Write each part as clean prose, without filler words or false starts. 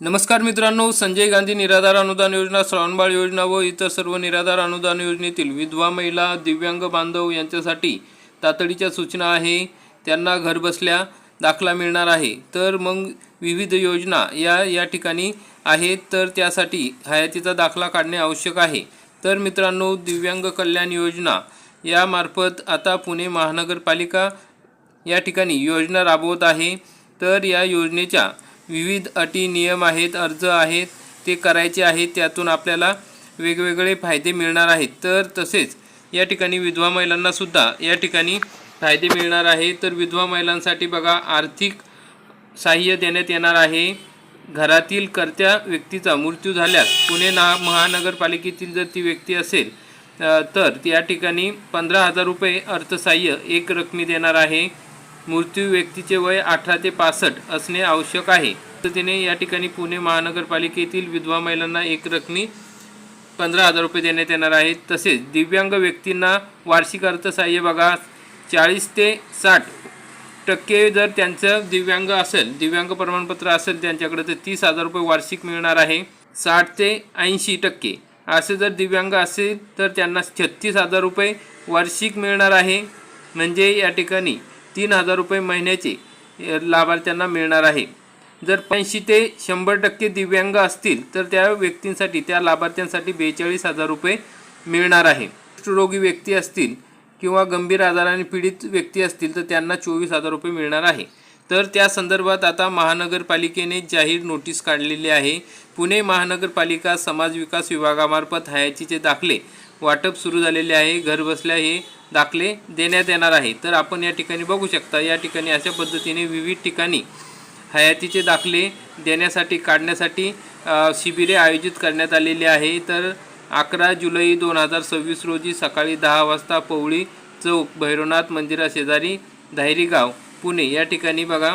नमस्कार मित्रांनो, संजय गांधी निराधार अनुदान योजना, श्रावणबाळ योजना व इतर सर्व निराधार अनुदान योजनेतील विधवा महिला, दिव्यांग बांधव यांच्यासाठी तातडीच्या सूचना आहे. त्यांना घरबसल्या दाखला मिळणार आहे. तर मग विविध योजना या ठिकाणी आहेत, तर त्यासाठी हयातीचा दाखला काढणे आवश्यक आहे. तर मित्रांनो, दिव्यांग कल्याण योजना यामार्फत आता पुणे महानगरपालिका या ठिकाणी योजना राबवत आहे. तर या योजनेच्या विविध अटी नियम आहेत, अर्ज आहेत, ते करायचे आहेत. त्यातून आपल्याला वेगवेगळे फायदे मिळणार आहेत. तर तसेच या ठिकाणी विधवा महिलांनासुद्धा या ठिकाणी फायदे मिळणार आहे. तर विधवा महिलांसाठी बघा, आर्थिक सहाय्य देण्यात येणार आहे. घरातील कर्त्या व्यक्तीचा मृत्यू झाल्यास पुणे महानगरपालिकेतील जर ती व्यक्ती असेल तर या ठिकाणी 15,000 रुपये अर्थसहाय्य एक रकमी देणार आहे. मृत्यू व्यक्तीचे वय 18 ते 65 असणे आवश्यक आहे. पद्धतीने या ठिकाणी पुणे महानगरपालिकेतील विधवा महिलांना एक रकमी 15,000 रुपये देण्यात येणार आहेत. तसेच दिव्यांग व्यक्तींना वार्षिक अर्थसहाय्य बघा, 40 ते 60% जर त्यांचं दिव्यांग असेल, दिव्यांग प्रमाणपत्र असेल त्यांच्याकडे, तर 30,000 रुपये वार्षिक मिळणार आहे. 60 ते 80% असे जर दिव्यांग असेल तर त्यांना 36,000 रुपये वार्षिक मिळणार आहे. म्हणजे या ठिकाणी 3,000 रुपये महिन्याचे लाभार्थ्यांना मिळणार आहे. जर 80 ते 100% दिव्यांग असतील तर त्या व्यक्तींसाठी, त्या लाभार्थ्यांसाठी 42,000 रुपये मिळणार आहे. कुष्ठरोगी व्यक्ती असतील किंवा गंभीर आजाराने पीडित व्यक्ती असतील तर त्यांना 24,000 रुपये मिळणार आहे. तर त्या संदर्भात आता महानगरपालिकेने जाहीर नोटीस काढलेली आहे. पुणे महानगरपालिका समाज विकास विभागामार्फत हयातीचे दाखले वाटप सुरू झालेले आहे. घरबसल्या हे दाखले देण्यात येणार आहे. तर आपण या ठिकाणी बघू शकता, या ठिकाणी अशा पद्धतीने विविध ठिकाणी हयातीचे दाखले देण्यासाठी, काढण्यासाठी शिबिरे आयोजित करण्यात आलेली आहे. तर 11 जुलै 2026 रोजी सकाळी 10 वाजता पवळी चौक, भैरवनाथ मंदिराशेजारी, धायरीगाव, पुणे या ठिकाणी बघा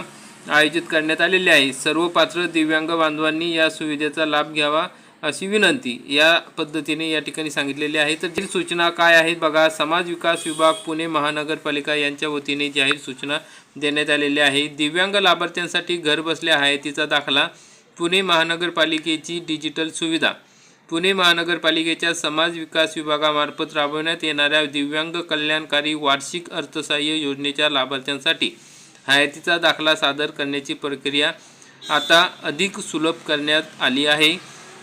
आयोजित करण्यात आलेले आहे. सर्व पात्र दिव्यांग बांधवांनी या सुविधेचा लाभ घ्यावा अशी विनंती या पद्धतीने या ठिकाणी सांगितलेली आहे. तर जी सूचना काय आहेत बघा, समाज विकास विभाग पुणे महानगरपालिका यांच्या वतीने जाहीर सूचना देण्यात आलेल्या आहे. दिव्यांग लाभार्थ्यांसाठी घरबसल्या हयातीचा दाखला, पुणे महानगरपालिकेची डिजिटल सुविधा. पुणे महानगरपालिकेच्या समाज विकास विभागामार्फत राबवण्यात येणाऱ्या दिव्यांग कल्याणकारी वार्षिक अर्थसहाय्य योजनेच्या लाभार्थ्यांसाठी हयातीचा दाखला सादर करण्याची प्रक्रिया आता अधिक सुलभ करण्यात आली आहे.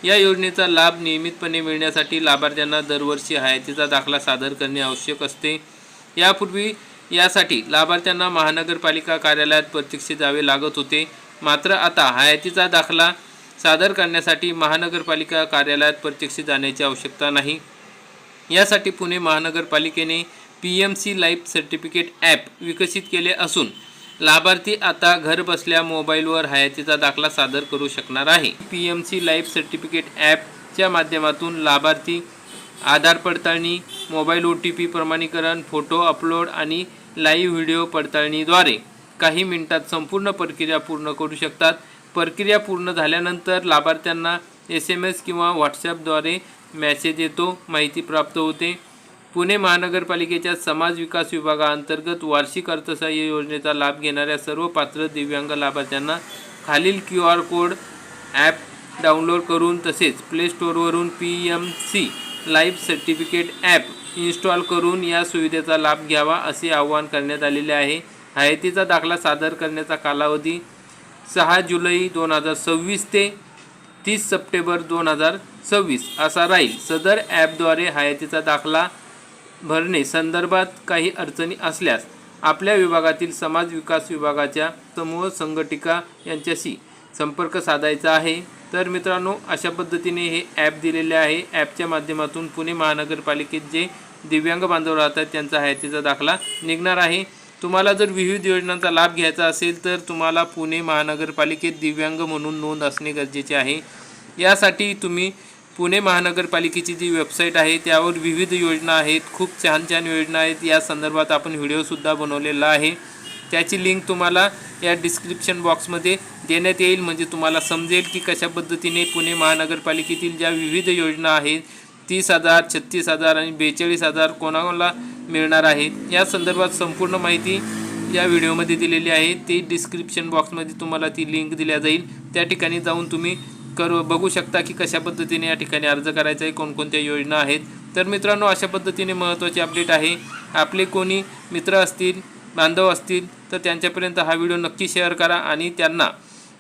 या योजनेचा लाभ नियमितपणे मिळण्यासाठी लाभार्थ्यांना दरवर्षी हयातीचा दाखला सादर करणे आवश्यक असते. यापूर्वी यासाठी लाभार्थ्यांना महानगरपालिका कार्यालयात प्रत्यक्ष जावे लागत होते. मात्र आता हयातीचा दाखला सादर करण्यासाठी महानगरपालिका कार्यालयात प्रत्यक्ष जाण्याची आवश्यकता नाही. यासाठी पुणे महानगरपालिकेने PMC लाईफ सर्टिफिकेट ॲप विकसित केले असून लाभार्थी आता घरबसल्या मोबाईलवर हयातीचा दाखला सादर करू शकणार आहे. PMC लाईफ सर्टिफिकेट ॲपच्या माध्यमातून लाभार्थी आधार पडताळणी, मोबाईल OTP प्रमाणीकरण, फोटो अपलोड आणि लाईव्ह व्हिडिओ पडताळणीद्वारे काही मिनिटात संपूर्ण प्रक्रिया पूर्ण करू शकतात. प्रक्रिया पूर्ण झाल्यानंतर लाभार्थ्यांना SMS किंवा WhatsAppद्वारे मेसेज येतो, माहिती प्राप्त होते. पुणे महानगरपालिकेच्या समाज विकास विभागाअंतर्गत वार्षिक अर्थसहाय्य योजनेचा लाभ घेणाऱ्या सर्व पात्र दिव्यांग लाभार्थ्यांना खालील QR कोड ॲप डाउनलोड करून तसेच प्ले स्टोअरवरून PMC life certificate app install करून या सुविधेचा लाभ घ्यावा असे आवाहन करण्यात आलेले आहे. हयातीचा दाखला सादर करण्याचा कालावधी 6 जुलै 2026 ते 30 सप्टेंबर 2026 असा राहील. सदर ॲपद्वारे हयातीचा दाखला भरणे संदर्भात काही अडचणी असल्यास आपल्या विभागातील समाज विकास विभागाच्या समूह संघटिका यांच्याशी संपर्क साधायचा आहे. तर मित्रांनो, अशा पद्धतीने हे ॲप दिलेले आहे. ॲपच्या माध्यमातून पुणे महानगरपालिकेत जे दिव्यांग बांधव राहतात त्यांचा हयातीचा दाखला निघणार आहे. तुम्हाला जर विविध योजनांचा लाभ घ्यायचा असेल तर तुम्हाला पुणे महानगरपालिकेत दिव्यांग म्हणून नोंद असणे गरजेचे आहे. यासाठी तुम्ही पुणे महानगरपालिकेची जी वेबसाईट आहे त्यावर विविध योजना आहेत, खूप छान छान योजना आहेत. या संदर्भात आपण व्हिडिओसुद्धा बनवलेला आहे. त्याची लिंक तुम्हाला या डिस्क्रिप्शन बॉक्समध्ये देण्यात येईल. म्हणजे तुम्हाला समजेल की कशा पद्धतीने पुणे महानगरपालिकेतील ज्या विविध योजना आहेत, 30,000, 36,000 आणि 42,000 कोणाला मिळणार आहे, या संदर्भात संपूर्ण माहिती या व्हिडिओमध्ये दिलेली आहे. ती डिस्क्रिप्शन बॉक्समध्ये तुम्हाला ती लिंक दिल्या जाईल. त्या ठिकाणी जाऊन तुम्ही बघू शकता की कशा पद्धतीने या ठिकाणी अर्ज करायचा आहे, कोणकोणत्या योजना आहेत. तर मित्रांनो, अशा पद्धतीने महत्त्वाची अपडेट आहे. आपले कोणी मित्र असतील, बांधव असतील तर त्यांच्यापर्यंत हा व्हिडिओ नक्की शेअर करा आणि त्यांना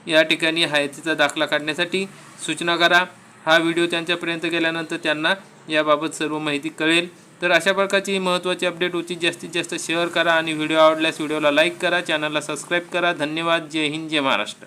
या ठिकाणी हयातीचा दाखला काढण्यासाठी सूचना करा. हा व्हिडिओ त्यांच्यापर्यंत गेल्यानंतर त्यांना याबाबत सर्व माहिती कळेल. तर अशा प्रकारची महत्त्वाची अपडेट होती. जास्तीत जास्त शेअर करा आणि व्हिडिओ आवडल्यास व्हिडिओला लाईक करा, चॅनलला सबस्क्राईब करा. धन्यवाद. जय हिंद, जय महाराष्ट्र.